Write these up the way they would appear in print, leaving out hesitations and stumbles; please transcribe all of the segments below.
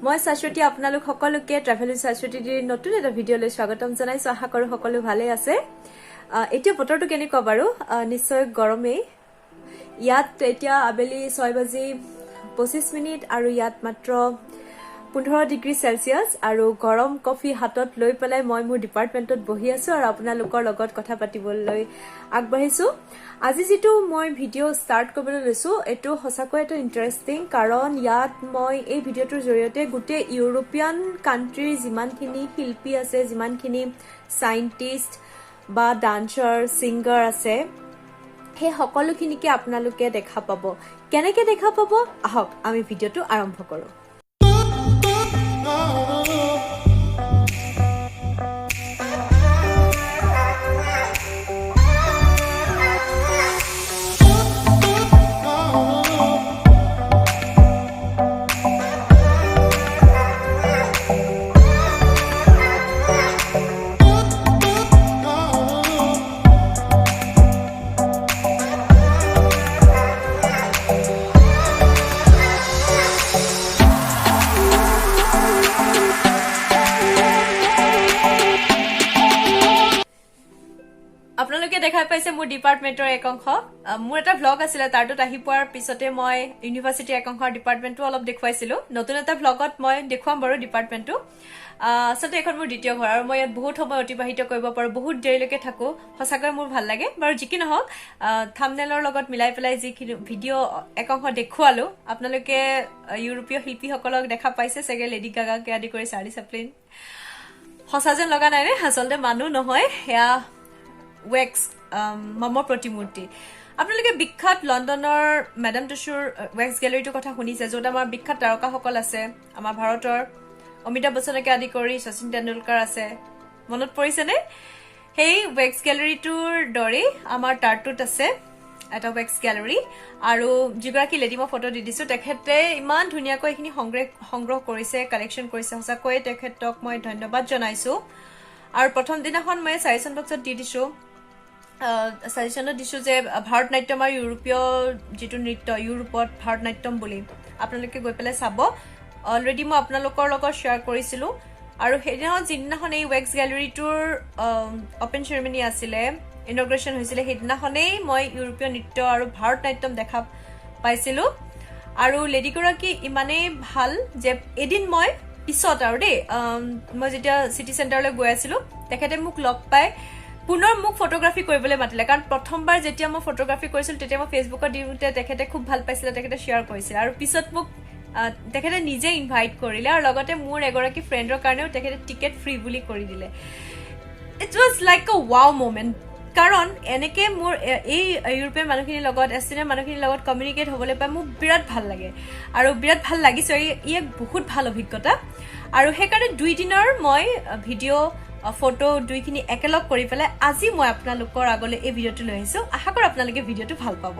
মই শাশ্বতী আপোনালোক সকলোকে ট্ৰেভেল উইথ শাশ্বতীৰ নতুন এটা ভিডিঅ'লৈ স্বাগতম জনাইছো আশা কৰো সকলো ভালে আছে এতিয়া বতৰটো কেনেকুৱা বাৰু নিশ্চয় গৰমেই ইয়াত এতিয়া আবেলি 6:25 মিনিট আৰু ইয়াত মাত্ৰ 15 ডিগ্ৰী সেলসিয়াস আৰু গৰম কফি হাতত লৈ পেলাই মই মোৰ ডিপাৰ্টমেন্টত বহি আছো আৰু আপোনালোকৰ লগত কথা পাতিবলৈ আগবাঢ়িছো আজি যেটো মই ভিডিঅ ষ্টাৰ্ট কৰিবলৈ লৈছো এটো হসাকৈ এটা ইন্টাৰেষ্টিং কাৰণ ইয়াত মই এই ভিডিঅটোৰ জৰিয়তে গুটে ইউৰোপিয়ান কান্ট্ৰি যিমানখিনি শিল্পী আছে যিমানখিনি সাইন্টিষ্ট বা ডান্সাৰ সিঙ্গাৰ আছে হে সকলোখিনিকে আপোনালোকে দেখা পাব কেনেকৈ দেখা পাব আহক আমি ভিডিঅটো আৰম্ভ কৰো আপোনালোকে দেখাই পাইছে মোৰ ডিপাৰ্টমেন্টৰ এক অংশ মোৰ এটা ব্লগ আছিল তাৰটোত আহি পোৱাৰ পিছতে মই ইউনিভাৰ্সিটি এক অংশৰ ডিপাৰ্টমেন্টটো অলপ দেখুৱাইছিলো নতুন এটা ব্লগত মই দেখুৱাম বাৰু ডিপাৰ্টমেন্টটো সতে এখন মোৰ দ্বিতীয় ঘৰ আৰু মই ইয়াত বহুত সময় অতিবাহিত কৰিব পাৰো বহুত দেৰিলৈকে থাকো হসাকৈ মোৰ ভাল লাগে বাৰু যিকি নহওক থাম্বনেলৰ লগত মিলাই পেলাই যি ভিডিঅ এক অংশ দেখুৱালো আপোনালোকে ইউৰোপীয় শিল্পীসকলক দেখা পাইছে সেগে লেডি গাগা কে আদি কৰি চাৰ্লি চেপলিন হসা যেন লগা নাই ৰে আচলতে মানুহ নহয় হেয়া ওয়েক্স মামৰ প্ৰতিমূৰ্তি আপোনালোকে বিখ্যাত লণ্ডনৰ মেডাম টুছুৰ ওয়েক্স গ্যালাৰীটোৰ কথা শুনিছে যত আমাৰ বিখ্যাত তাৰকাসকল আছে আমাৰ ভাৰতৰ অমিতাভ বচ্চনকে আদি কৰি শচীন তেণ্ডুলকাৰ আছে মনত পৰিছে নে হেই ওয়েক্স গ্যালাৰীটোৰ দৰে আমাৰ টাৰ্টুত আছে এটা ওয়েক্স গ্যালাৰী আৰু যিগৰাকী লেডি মই ফটো দি দিছো তেখেতে ইমান ধুনীয়াকৈ এইখিনি সংগ্ৰহ কৰিছে কালেকচন কৰিছে হসাকৈ তেখেতক মই ধন্যবাদ জনাইছো আৰু প্ৰথম দিনাখন মই সাজেশন বক্সত দি দিছো সাজেশনত দিছো যে ভাৰতনাট্যম আৰু ইউৰোপীয় যেটো নৃত্য ইউৰোপত ভাৰতনাট্যম বুলি আপোনালোকে গৈ পেলাই চাব অলৰেডি মই আপোনালোকৰ লগত শেয়াৰ কৰিছিলো আৰু সেইদিনাখন যিদিনাখন এই ওয়েক্স গ্যালাৰীটোৰ ওপেন চেৰেমনি আছিলে ইনগ্ৰেচন হৈছিল সেইদিনাখনেই মই ইউৰোপীয় নৃত্য আৰু ভাৰতনাট্যম দেখা পাইছিলো আৰু লেডি গৰাকী ইমানেই ভাল যে এদিন মই পিছত আৰু দেই মই যেতিয়া সিটি সেন্টাৰলৈ গৈ আছিলো তেখেতে মোক লগ পাই পুনৰ মোক ফটোগ্ৰাফি কৰিবলৈ মাতিলে কাৰণ প্ৰথমবাৰ যেতিয়া মই ফটোগ্ৰাফি কৰিছিল তেতিয়া মই ফেসবুকত দিওঁতে তেখেতে খুব ভাল পাইছিল তেখেতে শেয়াৰ কৰিছিল আৰু পিছত মোক তেখেতে নিজে ইনভাইট কৰিলে আৰু লগতে মোৰ এগৰাকী ফ্ৰেণ্ডৰ কাৰণেও তেখেতে টিকেট ফ্ৰী বুলি কৰি দিলে ইট ওয়াজ লাইক আ ওয়াও মোমেন্ট কাৰণ এনেকে মোৰ এই ইউৰোপীয়ান মানুহখিনিৰ লগত এছিয়ান মানুহখিনিৰ লগত কমিউনিকেট হ'বলৈ পাই মোক বিৰাট ভাল লাগে আৰু বিৰাট ভাল লাগিছে ই এক বহুত ভাল অভিজ্ঞতা আৰু সেইকাৰণে 2 দিনৰ মই ভিডিঅ' ফটো দুইখিনি একেলগ কৰি পেলাই আজি মই আপোনালোকৰ আগলৈ এই ভিডিঅ'টো লৈ আহিছো আশা কৰো আপোনালোকে ভিডিঅ'টো ভাল পাব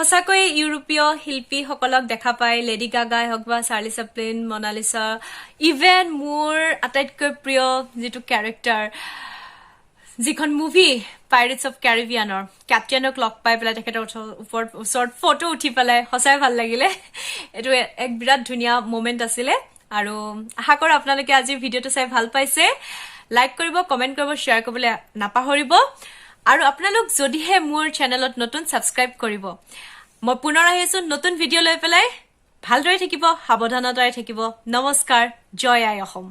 সঁচাকৈ ইউৰোপীয় শিল্পীসকলক দেখা পাই লেডি গাগাই হওক বা চাৰ্লি চেপলিন মনালিসা ইভেন মোৰ আটাইতকৈ প্ৰিয় যিটো ক্যাৰেক্টাৰ যিখন মুভি পাইৰেটছ অফ ক্যাৰিবিয়ানৰ কেপ্টেইনক লগ পাই পেলাই তেখেতৰ ওচৰত ফটো উঠি পেলাই সঁচাই ভাল লাগিলে এটো এক বিৰাট ধুনীয়া মোমেন্ট আছিলে আৰু আশা কৰো আপোনালোকে আজিৰ ভিডিঅটো চাই ভাল পাইছে লাইক কৰিব কমেন্ট কৰিব শ্বেয়াৰ কৰিবলৈ নাপাহৰিব আৰু আপোনালোক যদিহে মোৰ চেনেলত নতুন সাবস্ক্ৰাইব কৰিব মই পুনৰ আহিছো নতুন ভিডিঅ লৈ পেলাই ভালদৰে থাকিব সাৱধানতাৰে থাকিব নমস্কাৰ জয় আই অসম